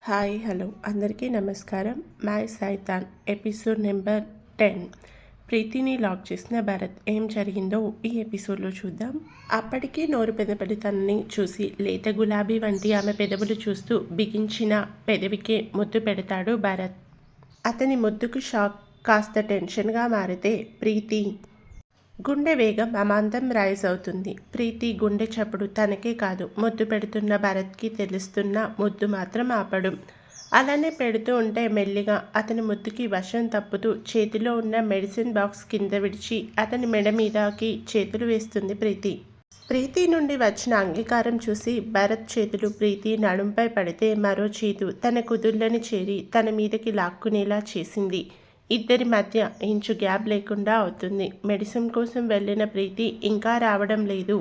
Hi hello అందరికీ నమస్కారం. My సైతాన్ ఎపిసోడ్ నెంబర్ 10. ప్రీతిని లాక్ చేసిన భరత్. ఏం జరిగిందో ఈ ఎపిసోడ్లో చూద్దాం. అప్పటికీ నోరు పెదపడి తనని చూసి లేత గులాబీ వంటి ఆమె పెదవులు చూస్తూ బిగించిన పెదవికే ముద్దు పెడతాడు భరత్. అతని ముద్దుకు షాక్ కాస్త టెన్షన్గా మారితే ప్రీతి గుండె వేగం అమాంతం రైజ్ అవుతుంది. ప్రీతి గుండె చప్పుడు తనకే కాదు, ముద్దు పెడుతున్న భరత్కి తెలుస్తున్న ముద్దు మాత్రం ఆపడు. అలానే పెడుతూ ఉంటే మెల్లిగా అతని ముద్దుకి వశం తప్పుతూ చేతిలో ఉన్న మెడిసిన్ బాక్స్ కింద విడిచి అతని మెడ మీదకి చేతులు వేస్తుంది ప్రీతి. ప్రీతి నుండి వచ్చిన అంగీకారం చూసి భరత్ చేతులు ప్రీతి నడుంపై పడితే మరో చేతు తన కుదుళ్ళని చేరి తన మీదకి లాక్కునేలా చేసింది. ఇద్దరి మధ్య ఇంచు గ్యాప్ లేకుండా అవుతుంది. మెడిసిన్ కోసం వెళ్ళిన ప్రీతి ఇంకా రావడం లేదు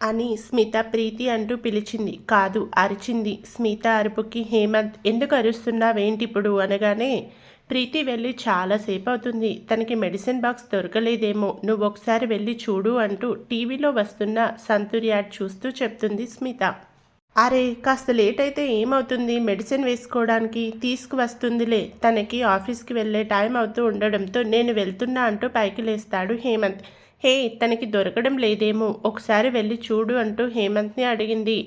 అని స్మిత ప్రీతి అంటూ పిలిచింది. కాదు, అరిచింది. స్మిత అరుపుకి హేమంత్ ఎందుకు అరుస్తున్నావేంటిప్పుడు అనగానే ప్రీతి వెళ్ళి చాలాసేపు అవుతుంది, తనకి మెడిసిన్ బాక్స్ దొరకలేదేమో, నువ్వు ఒకసారి వెళ్ళి చూడు అంటూ టీవీలో వస్తున్న సంతూర్ యాడ్ చూస్తూ చెప్తుంది స్మిత. అరే కాస్త లేట్ అయితే ఏమవుతుంది, మెడిసిన్ వేసుకోవడానికి తీసుకువస్తుందిలే, తనకి ఆఫీస్కి వెళ్ళే టైం అవుతూ ఉండడంతో నేను వెళ్తున్నా అంటూ పైకి లేస్తాడు హేమంత్. హే తనకి దొరకడం లేదేమో, ఒకసారి వెళ్ళి చూడు అంటూ హేమంత్ని అడిగింది.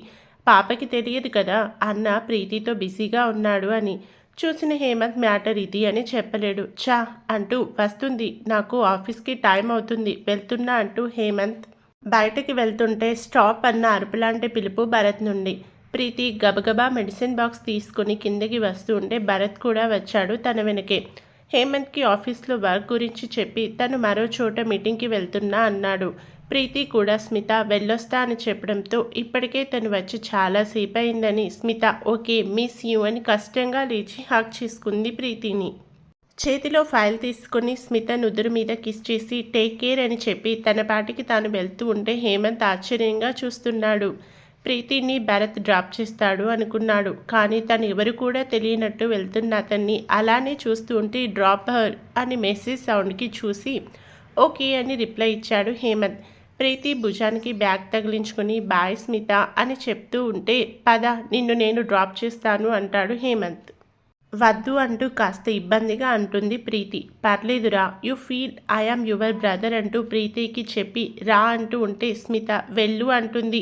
పాపకి తెలియదు కదా అన్న ప్రీతితో బిజీగా ఉన్నాడు అని. చూసిన హేమంత్ మ్యాటర్ ఇది అని చెప్పలేడు. చా అంటూ వస్తుంది, నాకు ఆఫీస్కి టైం అవుతుంది, వెళ్తున్నా అంటూ హేమంత్ బయటకి వెళ్తుంటే స్టాప్ అన్న అరుపులాంటి పిలుపు భరత్ నుండి. ప్రీతి గబగబా మెడిసిన్ బాక్స్ తీసుకుని కిందకి వస్తూ ఉంటే భరత్ కూడా వచ్చాడు తన వెనకే. హేమంత్కి ఆఫీస్లో వర్క్ గురించి చెప్పి తను మరో చోట మీటింగ్కి వెళ్తున్నా అన్నాడు. ప్రీతి కూడా స్మిత వెళ్ళొస్తా అని చెప్పడంతో ఇప్పటికే తను వచ్చి చాలాసేపు అయిందని స్మిత ఓకే మిస్ యూ అని కష్టంగా లేచి హాక్ చేసుకుంది ప్రీతిని. చేతిలో ఫైల్ తీసుకుని స్మిత నుదురు మీద కిస్ చేసి టేక్ కేర్ అని చెప్పి తన పాటికి తాను వెళ్తూ ఉంటే హేమంత్ ఆశ్చర్యంగా చూస్తున్నాడు. ప్రీతిని భరత్ డ్రాప్ చేస్తాడు అనుకున్నాడు, కానీ తను ఎవరు కూడా తెలియనట్టు వెళ్తున్న అతన్ని అలానే చూస్తూ ఉంటే డ్రాప్ హర్ అని మెసేజ్ సౌండ్కి చూసి ఓకే అని రిప్లై ఇచ్చాడు హేమంత్. ప్రీతి భుజానికి బ్యాగ్ తగిలించుకుని బాయ్ స్మిత అని చెప్తూ ఉంటే పద నిన్ను నేను డ్రాప్ చేస్తాను అంటాడు హేమంత్. వద్దు అంటూ కాస్త ఇబ్బందిగా అంటుంది ప్రీతి. పర్లేదురా, you feel I am your brother అంటూ ప్రీతికి చెప్పి రా అంటూ ఉంటే స్మిత వెళ్ళు అంటుంది.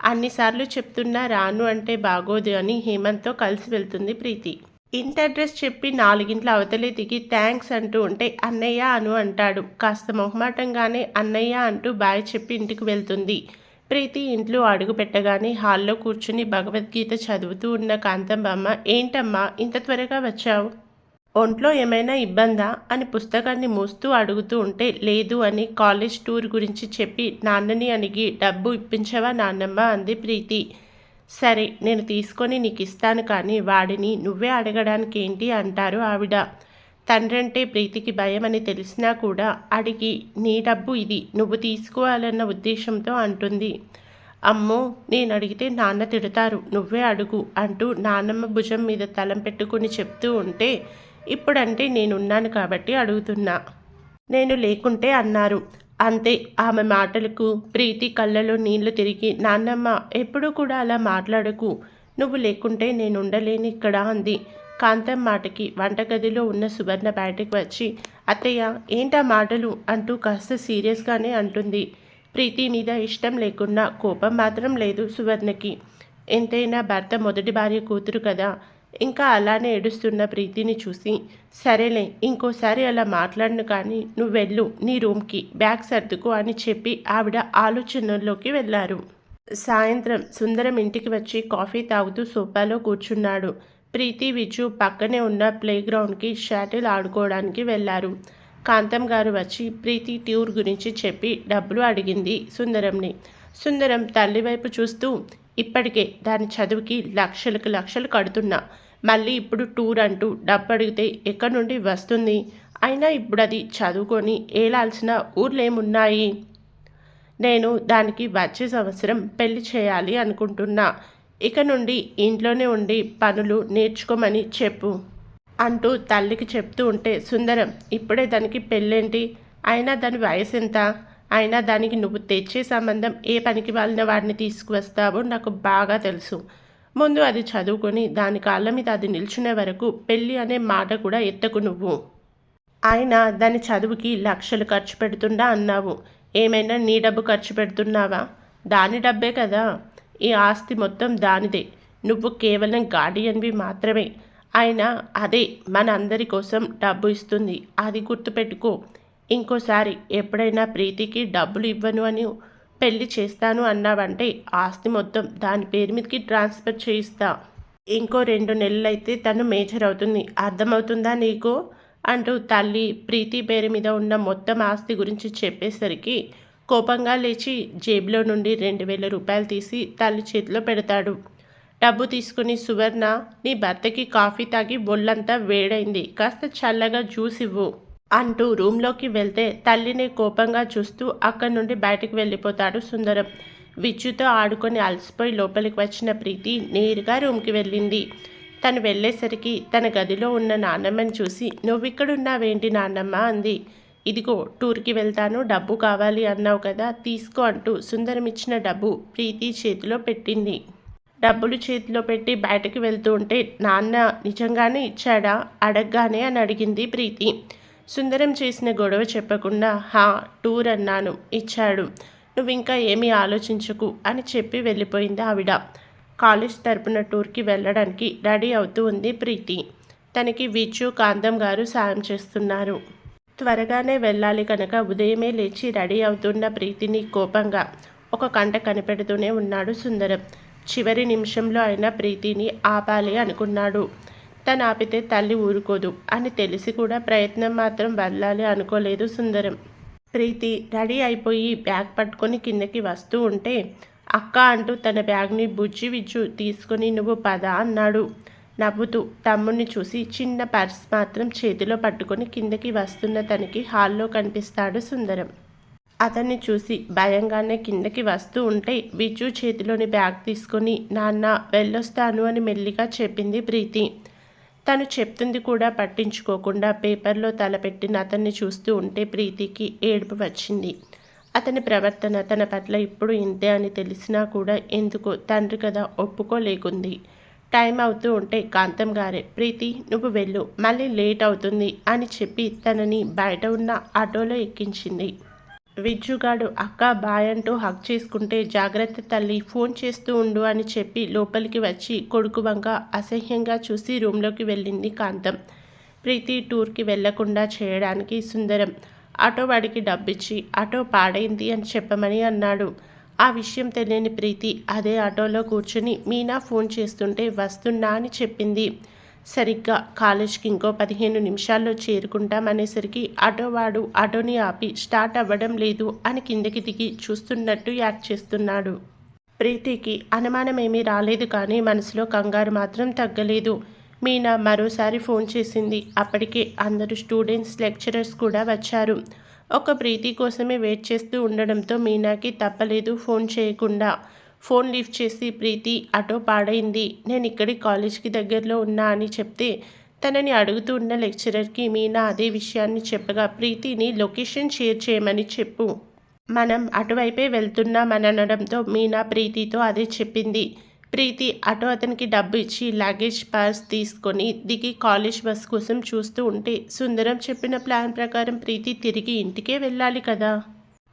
అన్నిసార్లు చెప్తున్నా రాను అంటే బాగోదు అని హేమంత్తో కలిసి వెళ్తుంది ప్రీతి. ఇంటి అడ్రస్ చెప్పి 4 అవతలే దిగి థ్యాంక్స్ అంటూ ఉంటే అన్నయ్య అను అంటాడు. కాస్త మొహమాటంగానే అన్నయ్య అంటూ బాయ్ చెప్పి ఇంటికి వెళ్తుంది. ప్రీతి ఇంట్లో అడుగు పెట్టగానే హాల్లో కూర్చుని భగవద్గీత చదువుతూ ఉన్న కాంతంబమ్మ ఏంటమ్మా ఇంత త్వరగా వచ్చావు, ఒంట్లో ఏమైనా ఇబ్బందా అని పుస్తకాన్ని మూస్తూ అడుగుతూ ఉంటే లేదు అని కాలేజ్ టూర్ గురించి చెప్పి నాన్నని అడిగి డబ్బు ఇప్పించవా నాన్నమ్మ అంది ప్రీతి. సరే నేను తీసుకొని నీకు ఇస్తాను, కానీ వాడిని నువ్వే అడగడానికి ఏంటి అంటారు ఆవిడ. తండ్రంటే ప్రీతికి భయం అని తెలిసినా కూడా అడిగి నీ డబ్బు ఇది నువ్వు తీసుకోవాలన్న ఉద్దేశంతో అంటుంది. అమ్మో నేను అడిగితే నాన్న తిడతారు, నువ్వే అడుగు అంటూ నాన్నమ్మ భుజం మీద తలం పెట్టుకుని చెప్తూ ఉంటే ఇప్పుడంటే నేనున్నాను కాబట్టి అడుగుతున్నా, నేను లేకుంటే అన్నారు. అంతే. ఆమె మాటలకు ప్రీతి కళ్ళలో నీళ్లు తిరిగి నాన్నమ్మ ఎప్పుడూ కూడా అలా మాట్లాడకు, నువ్వు లేకుంటే నేను ఉండలేను ఇక్కడ అంది. కాంతం మాటకి వంటగదిలో ఉన్న సువర్ణ బయటకు వచ్చి అత్తయ్య ఏంటా మాటలు అంటూ కాస్త సీరియస్గానే అంటుంది. ప్రీతి మీద ఇష్టం లేకున్నా కోపం మాత్రం లేదు సువర్ణకి. ఎంతైనా భర్త మొదటి భార్య కూతురు కదా. ఇంకా అలానే ఏడుస్తున్న ప్రీతిని చూసి సరేలే ఇంకోసారి అలా మాట్లాడను, కానీ నువ్వు వెళ్ళు నీ రూమ్కి, బ్యాగ్ సర్దుకు అని చెప్పి ఆవిడ ఆలోచనల్లోకి వెళ్ళారు. సాయంత్రం సుందరం ఇంటికి వచ్చి కాఫీ తాగుతూ సోఫాలో కూర్చున్నాడు. ప్రీతి విజు పక్కనే ఉన్న ప్లేగ్రౌండ్కి షటిల్ ఆడుకోవడానికి వెళ్ళారు. కాంతం గారు వచ్చి ప్రీతి టూర్ గురించి చెప్పి డబ్బులు అడిగింది సుందరంని. సుందరం తల్లి వైపు చూస్తూ ఇప్పటికే దాని చదువుకి లక్షలకు లక్షలు కడుతున్నా, మళ్ళీ ఇప్పుడు టూర్ అంటూ డబ్బు అడిగితే ఎక్కడి నుండి వస్తుంది, అయినా ఇప్పుడు అది చదువుకొని ఏలాల్సిన ఊర్లేమున్నాయి, నేను దానికి వచ్చే సంవత్సరం పెళ్లి చేయాలి అనుకుంటున్నా, ఇక నుండి ఇంట్లోనే ఉండి పనులు నేర్చుకోమని చెప్పు అంటూ తల్లికి చెప్తూ ఉంటే సుందరం ఇప్పుడే దానికి పెళ్ళేంటి, అయినా దాని వయసు ఎంత, అయినా దానికి నువ్వు తెచ్చే సంబంధం ఏ పనికి వాళ్ళని వాడిని తీసుకువస్తావో నాకు బాగా తెలుసు, ముందు అది చదువుకొని దాని కాళ్ళ మీద అది నిల్చునే వరకు పెళ్ళి అనే మాట కూడా ఎత్తకు నువ్వు. ఆయన దాని చదువుకి లక్షలు ఖర్చు పెడుతుండా అన్నావు. ఏమైనా నీ డబ్బు ఖర్చు పెడుతున్నావా? దాని డబ్బే కదా. ఈ ఆస్తి మొత్తం దానిదే. నువ్వు కేవలం గార్డియన్వి మాత్రమే. ఆయన అదే మన అందరి కోసం డబ్బు ఇస్తుంది. అది గుర్తుపెట్టుకో. ఇంకోసారి ఎప్పుడైనా ప్రీతికి డబ్బులు ఇవ్వను అని పెళ్లి చేస్తాను అన్నావంటే ఆస్తి మొత్తం దాని పేరు మీదకి ట్రాన్స్ఫర్ చేయిస్తా. ఇంకో 2 నెలలైతే తను మేజర్ అవుతుంది. అర్థమవుతుందా నీకు? అంటూ తల్లి ప్రీతి పేరు మీద ఉన్న మొత్తం ఆస్తి గురించి చెప్పేసరికి కోపంగా లేచి జేబులో నుండి 2,000 రూపాయలు తీసి తల్లి చేతిలో పెడతాడు. డబ్బు తీసుకుని సువర్ణ, నీ భర్తకి కాఫీ తాగి ఒళ్ళంతా వేడైంది, కాస్త చల్లగా జ్యూస్ ఇవ్వు అంటూ రూమ్లోకి వెళ్తే తల్లిని కోపంగా చూస్తూ అక్కడి నుండి బయటకు వెళ్ళిపోతాడు సుందరం. విద్యుతో ఆడుకొని అలసిపోయి లోపలికి వచ్చిన ప్రీతి నేరుగా రూమ్కి వెళ్ళింది. తను వెళ్ళేసరికి తన గదిలో ఉన్న నాన్నమ్మని చూసి, నువ్విక్కడున్నావేంటి నాన్నమ్మ అంది. ఇదిగో టూర్కి వెళ్తాను, డబ్బు కావాలి అన్నావు కదా, తీసుకో అంటూ సుందరం ఇచ్చిన డబ్బు ప్రీతి చేతిలో పెట్టింది. డబ్బులు చేతిలో పెట్టి బయటకు వెళ్తూ ఉంటే నాన్న నిజంగానే ఇచ్చాడా అడగగానే అని అడిగింది ప్రీతి. సుందరం చేసిన గొడవ చెప్పకుండా హా టూర్ అన్నాను, ఇచ్చాడు, నువ్వు ఇంకా ఏమీ ఆలోచించకు అని చెప్పి వెళ్ళిపోయింది ఆవిడ. కాలేజ్ తరపున టూర్కి వెళ్ళడానికి రెడీ అవుతూ ఉంది ప్రీతి. తనకి విచ్చు కాంతం గారు సాయం చేస్తున్నారు. త్వరగానే వెళ్ళాలి కనుక ఉదయమే లేచి రెడీ అవుతున్న ప్రీతిని కోపంగా ఒక కంట కనిపెడుతూనే ఉన్నాడు సుందరం. చివరి నిమిషంలో అయినా ప్రీతిని ఆపాలి అనుకున్నాడు. తను ఆపితే తల్లి ఊరుకోదు అని తెలిసి కూడా ప్రయత్నం మాత్రం వదలాలి అనుకోలేదు సుందరం. ప్రీతి రెడీ అయిపోయి బ్యాగ్ పట్టుకొని కిందకి వస్తూ ఉంటే అక్క అంటూ తన బ్యాగ్ని బుజ్జి విజ్జు తీసుకొని నువ్వు పద అన్నాడు నవ్వుతూ. తమ్ముడిని చూసి చిన్న పర్స్ మాత్రం చేతిలో పట్టుకొని కిందకి వస్తున్న తనకి హాల్లో కనిపిస్తాడు సుందరం. అతన్ని చూసి భయంగానే కిందకి వస్తూ ఉంటే విజ్జు చేతిలోని బ్యాగ్ తీసుకొని నాన్న వెళ్ళొస్తాను అని మెల్లిగా చెప్పింది ప్రీతి. తను చెప్తుంది కూడా పట్టించుకోకుండా పేపర్లో తలపెట్టిన అతన్ని చూస్తూ ఉంటే ప్రీతికి ఏడుపు వచ్చింది. అతని ప్రవర్తన తన పట్ల ఇప్పుడు ఇంతే అని తెలిసినా కూడా ఎందుకో తండ్రి కదా ఒప్పుకోలేకుంది. టైం అవుతూ ఉంటే కాంతం గారే, ప్రీతి నువ్వు వెళ్ళు, మళ్ళీ లేట్ అవుతుంది అని చెప్పి తనని బయట ఉన్న ఆటోలో ఎక్కించింది. విజ్జుగాడు అక్క బాయ్ అంటూ హక్ చేసుకుంటే జాగ్రత్త తల్లి, ఫోన్ చేస్తూ ఉండు అని చెప్పి లోపలికి వచ్చి కొడుకు వంక అసహ్యంగా చూసి రూమ్లోకి వెళ్ళింది కాంతం. ప్రీతి టూర్కి వెళ్లకుండా చేయడానికి సుందరం ఆటో వాడికి డబ్బిచ్చి ఆటో పాడైంది అని చెప్పమని అన్నాడు. ఆ విషయం తెలియని ప్రీతి అదే ఆటోలో కూర్చుని మీనా ఫోన్ చేస్తుంటే వస్తున్నా అని చెప్పింది. సరిగ్గా కాలేజ్కి ఇంకో 15 నిమిషాల్లో చేరుకుంటామనేసరికి ఆటోవాడు ఆటోని ఆపి స్టార్ట్ అవ్వడం లేదు అని కిందకి దిగి చూస్తున్నట్టు యాక్ట్ చేస్తున్నాడు. ప్రీతికి అనుమానమేమీ రాలేదు, కానీ మనసులో కంగారు మాత్రం తగ్గలేదు. మీనా మరోసారి ఫోన్ చేసింది. అప్పటికే అందరూ స్టూడెంట్స్, లెక్చరర్స్ కూడా వచ్చారు. ఒక ప్రీతి కోసమే వెయిట్ చేస్తూ ఉండడంతో మీనాకి తప్పలేదు ఫోన్ చేయకుండా. ఫోన్ లిఫ్ట్ చేసి ప్రీతి ఆటో పాడైంది, నేను ఇక్కడి కాలేజ్కి దగ్గరలో ఉన్నా అని చెప్తే తనని అడుగుతూ ఉన్న లెక్చరర్కి మీనా అదే విషయాన్ని చెప్పగా ప్రీతిని లొకేషన్ షేర్ చేయమని చెప్పు, మనం అటువైపే వెళ్తున్నామని అనడంతో మీనా ప్రీతితో అదే చెప్పింది. ప్రీతి ఆటో అతనికి డబ్బు ఇచ్చి లగేజ్ పర్స్ తీసుకొని దిగి కాలేజ్ బస్ కోసం చూస్తూ ఉంటే సుందరం చెప్పిన ప్లాన్ ప్రకారం ప్రీతి తిరిగి ఇంటికే వెళ్ళాలి కదా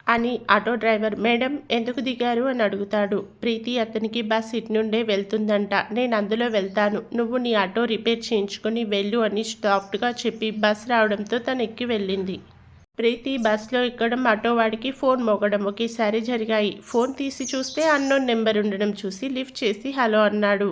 అని ఆటో డ్రైవర్ మేడం ఎందుకు దిగారు అని అడుగుతాడు. ప్రీతి అతనికి బస్ ఇటు నుండే వెళ్తుందంట, నేను అందులో వెళ్తాను, నువ్వు నీ ఆటో రిపేర్ చేయించుకొని వెళ్ళు అని సాఫ్ట్గా చెప్పి బస్ రావడంతో తను ఎక్కి వెళ్ళింది. ప్రీతి బస్లో ఎక్కడం, ఆటో వాడికి ఫోన్ మోగడం ఒకేసారి జరిగాయి. ఫోన్ తీసి చూస్తే అన్నోన్ నెంబర్ ఉండడం చూసి లిఫ్ట్ చేసి హలో అన్నాడు.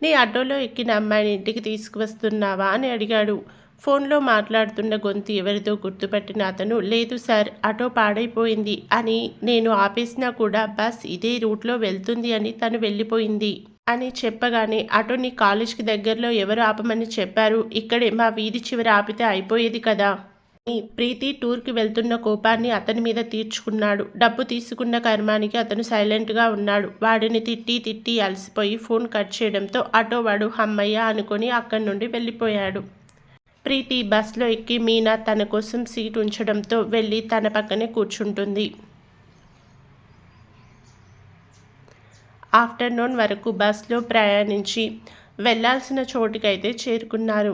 నీ ఆటోలో ఎక్కిన అమ్మాయిని ఇంటికి తీసుకువస్తున్నావా అని అడిగాడు. ఫోన్లో మాట్లాడుతున్న గొంతు ఎవరిదో గుర్తుపట్టిన అతను లేదు సార్, ఆటో పాడైపోయింది అని నేను ఆపేసినా కూడా బస్ ఇదే రూట్లో వెళ్తుంది అని తను వెళ్ళిపోయింది అని చెప్పగానే ఆటో నీ కాలేజ్కి దగ్గరలో ఎవరు ఆపమని చెప్పారు, ఇక్కడే మా వీధి చివర ఆపితే అయిపోయేది కదా. ప్రీతి టూర్కి వెళ్తున్న కోపాన్ని అతని మీద తీర్చుకున్నాడు. డబ్బు తీసుకున్న కర్మానికి అతను సైలెంట్గా ఉన్నాడు. వాడిని తిట్టి తిట్టి అలసిపోయి ఫోన్ కట్ చేయడంతో ఆటో వాడు హమ్మయ్య అనుకొని అక్కడి నుండి వెళ్ళిపోయాడు. ప్రీతి బస్లో ఎక్కి మీనా తన కోసం సీట్ ఉంచడంతో వెళ్ళి తన పక్కనే కూర్చుంటుంది. ఆఫ్టర్నూన్ వరకు బస్లో ప్రయాణించి వెళ్ళాల్సిన చోటుకైతే చేరుకున్నారు.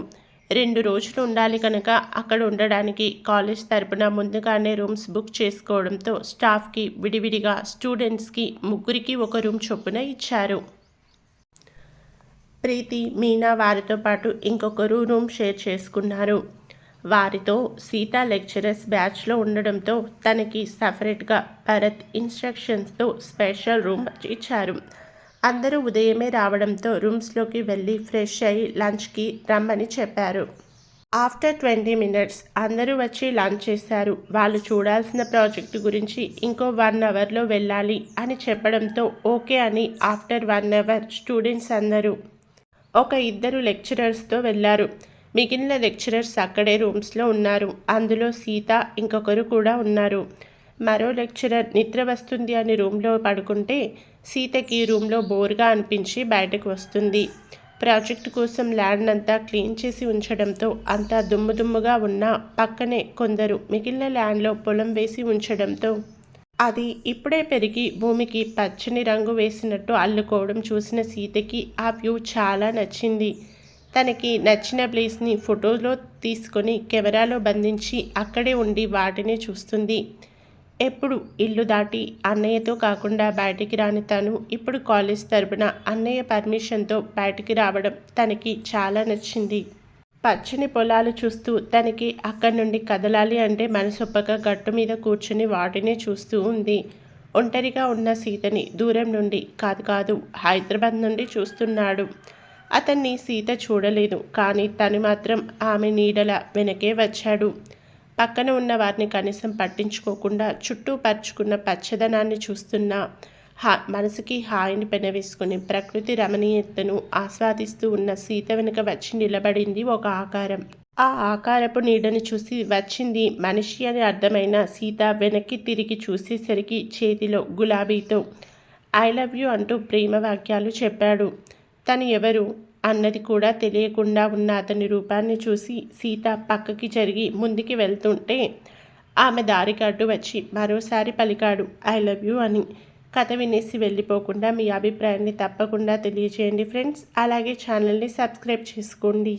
2 రోజులు ఉండాలి కనుక అక్కడ ఉండడానికి కాలేజ్ తరపున ముందుగానే రూమ్స్ బుక్ చేసుకోవడంతో స్టాఫ్కి విడివిడిగా స్టూడెంట్స్కి ముగ్గురికి ఒక రూమ్ చొప్పున ఇచ్చారు. ప్రీతి, మీనా వారితో పాటు ఇంకొకరు రూమ్ షేర్ చేసుకున్నారు. వారితో సీత లెక్చరర్స్ బ్యాచ్లో ఉండడంతో తనకి సపరేట్గా భరత్ ఇన్స్ట్రక్షన్స్తో స్పెషల్ రూమ్ ఇచ్చారు. అందరూ ఉదయమే రావడంతో రూమ్స్లోకి వెళ్ళి ఫ్రెష్ అయ్యి లంచ్కి రమ్మని చెప్పారు. ఆఫ్టర్ 20 మినిట్స్ అందరూ వచ్చి లంచ్ చేశారు. వాళ్ళు చూడాల్సిన ప్రాజెక్టు గురించి ఇంకో 1 అవర్లో వెళ్ళాలి అని చెప్పడంతో ఓకే అని ఆఫ్టర్ 1 అవర్ స్టూడెంట్స్ అందరూ ఒక 2 లెక్చరర్స్తో వెళ్ళారు. మిగిలిన లెక్చరర్స్ అక్కడే రూమ్స్లో ఉన్నారు. అందులో సీత ఇంకొకరు కూడా ఉన్నారు. మరో లెక్చరర్ నిద్ర వస్తుంది అని రూమ్లో పడుకుంటే సీతకి రూమ్లో బోర్గా అనిపించి బయటకు వస్తుంది. ప్రాజెక్టు కోసం ల్యాండ్ అంతా క్లీన్ చేసి ఉంచడంతో అంతా దుమ్ముగా ఉన్న పక్కనే కొందరు మిగిలిన ల్యాండ్లో పొలం వేసి ఉంచడంతో అది ఇప్పుడే పెరిగి భూమికి పచ్చని రంగు వేసినట్టు అల్లుకోవడం చూసిన సీతకి ఆ వ్యూ చాలా నచ్చింది. తనకి నచ్చిన ప్లేస్ని ఫోటోలో తీసుకొని కెమెరాలో బంధించి అక్కడే ఉండి వాటిని చూస్తుంది. ఎప్పుడు ఇల్లు దాటి అన్నయ్యతో కాకుండా బయటికి రాని తను ఇప్పుడు కాలేజ్ తరపున అన్నయ్య పర్మిషన్తో బయటికి రావడం తనకి చాలా నచ్చింది. పచ్చని పొలాలు చూస్తూ తనకి అక్కడి నుండి కదలాలి అంటే మనసొప్పక గట్టు మీద కూర్చుని వాటినే చూస్తూ ఉంది. ఒంటరిగా ఉన్న సీతని దూరం నుండి కాదు హైదరాబాద్ నుండి చూస్తున్నాడు. అతన్ని సీత చూడలేదు, కానీ తను మాత్రం ఆమె నీడల వెనకే వచ్చాడు. పక్కన ఉన్న వారిని కనీసం పట్టించుకోకుండా చుట్టూ పరుచుకున్న పచ్చదనాన్ని చూస్తున్న మనసుకి హాయిని పెనవేసుకుని ప్రకృతి రమణీయతను ఆస్వాదిస్తూ ఉన్న సీత వెనుక వచ్చి నిలబడింది ఒక ఆకారం. ఆ ఆకారపు నీడని చూసి వచ్చింది మనిషి అని అర్థమైన సీత వెనక్కి తిరిగి చూసేసరికి చేతిలో గులాబీతో ఐ లవ్ యూ అంటూ ప్రేమ వాక్యాలు చెప్పాడు. తను ఎవరు అన్నది కూడా తెలియకుండా ఉన్న అతని రూపాన్ని చూసి సీత పక్కకి జరిగి ముందుకి వెళ్తుంటే ఆమె దారికి అడ్డు వచ్చి మరోసారి పలికాడు ఐ లవ్ యూ అని. కథ వినేసి వెళ్ళిపోకుండా మీ అభిప్రాయాన్ని తప్పకుండా తెలియజేయండి ఫ్రెండ్స్. అలాగే ఛానల్ని సబ్స్క్రైబ్ చేసుకోండి.